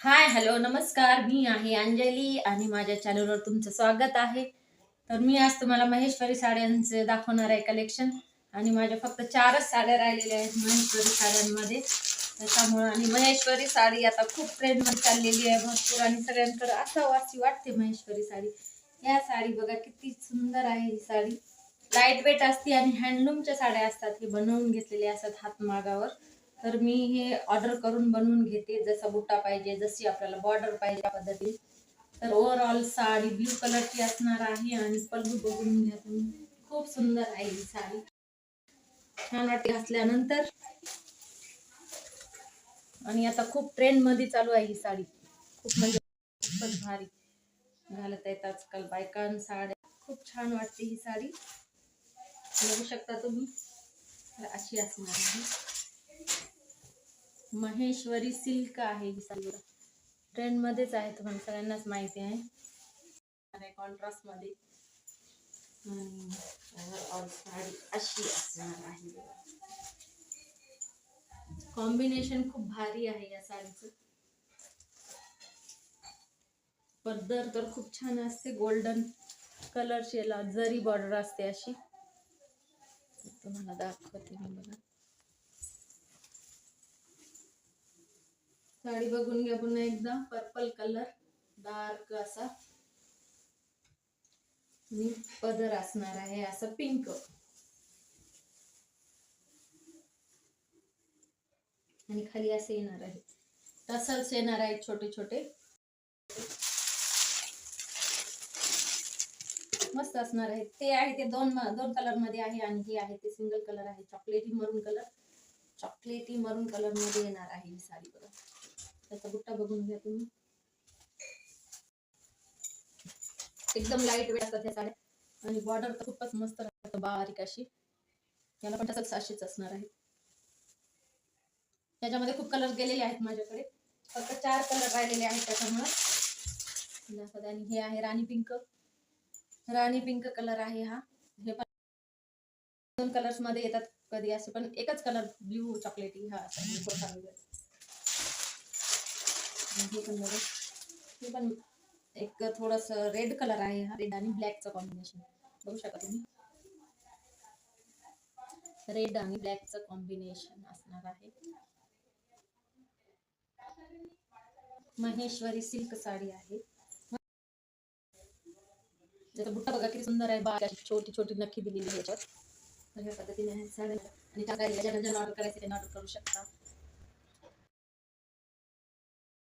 हाय, hello, नमस्कार. मी आहे अंजली आणि माझ्या चॅनलवर तुमचं स्वागत आहे. तर मी आज तुम्हाला महेश्वरी साड्यांचे दाखवणार आहे कलेक्शन. आणि माझ्या फक्त 4च साड्या राहिलेल्या आहेत महेश्वरी साड्यांमध्ये. त्याच्यामुळं आणि महेश्वरी साडी आता खूप ट्रेंडमध्ये चाललेली आहे भरपूर, आणि सगळ्यांकडे असावी वाटते महेश्वरी साडी. या साडी बघा किती सुंदर आहे ही साडी. लाईट वेट असते आणि हँडलूमच्या साड्या असतात, हे बनवून घेतलेले असतात हातमागावर. तर मी हे ऑर्डर करून बनवून घेते, जसा बुट्टा पाहिजे, जशी आपल्याला बॉर्डर पाहिजे त्या पद्धतीने. तर ओव्हरऑल साडी ब्ल्यू कलरची असणार आहे आणि पल्लू बघून घ्या तुम्ही, खूप सुंदर आहे ही साडी. छान वाटते घातल्यानंतर. आणि आता खूप ट्रेंड मध्ये चालू आहे ही साडी, खूप म्हणजे खूपच भारी घालत आहेत आजकाल बायकां साड्या. खूप छान वाटते ही साडी, बघू शकता तुम्ही. तर अशी असणार आहे. महेश्वरी सिल्क आहे ही साडी, ट्रेंड मध्येच आहे, तुम्हाला सगळ्यांनाच माहिती आहे. कॉन्ट्रास्ट मध्ये आणि ओव्हरऑल साडी अशी असणार आहे. कॉम्बिनेशन खूप भारी आहे या साडीचं. पदर तर खूप छान असते, गोल्डन कलरची याला जरी बॉर्डर असते अशी. तुम्हाला दाखवते मी, बघा साडी बघून घ्या पुन्हा एकदा. पर्पल कलर डार्क असा, पदर असणार आहे असं पिंक, आणि खाली असे येणार आहे, टसल्स येणार आहेत छोटे छोटे. मस्त असणार आहे. ते आहे ते दोन कलर मध्ये आहे, आणि हे आहे ते सिंगल कलर आहे, चॉकलेटी मरून कलर मध्ये येणार आहे ही साडी. बघा त्याचा बुट्टा बघून घ्या तुम्ही, एकदम लाईट वेट असतात ह्या साड्या. आणि बॉर्डर तर खूपच मस्त राहतं, बारीक अशी. याला पण तसंच अशीच असणार आहे. त्याच्यामध्ये खूप कलर गेलेले आहेत माझ्याकडे, फक्त 4 कलर राहिलेले आहेत त्याच्यामुळे. आणि हे आहे राणी पिंक कलर आहे हा. हे पण 2 कलर्स मध्ये येतात कधी असे, पण एकच कलर ब्ल्यू चॉकलेटी हा असा. हे पण एक थोडस रेड कलर आहे हा, रेड आणि ब्लॅकचं कॉम्बिनेशन बघू शकता तुम्ही. रेड आणि ब्लॅकचं कॉम्बिनेशन असणार आहे. महेश्वरी सिल्क साडी आहे. त्याचा बुट्टा बघा किती सुंदर आहे, बारीक छोटी छोटी नक्की दिलेली आहे याच्यावर. अशा पद्धतीने साड्या. आणि ज्यांना ऑर्डर करायचं त्यांना ऑर्डर करू शकता.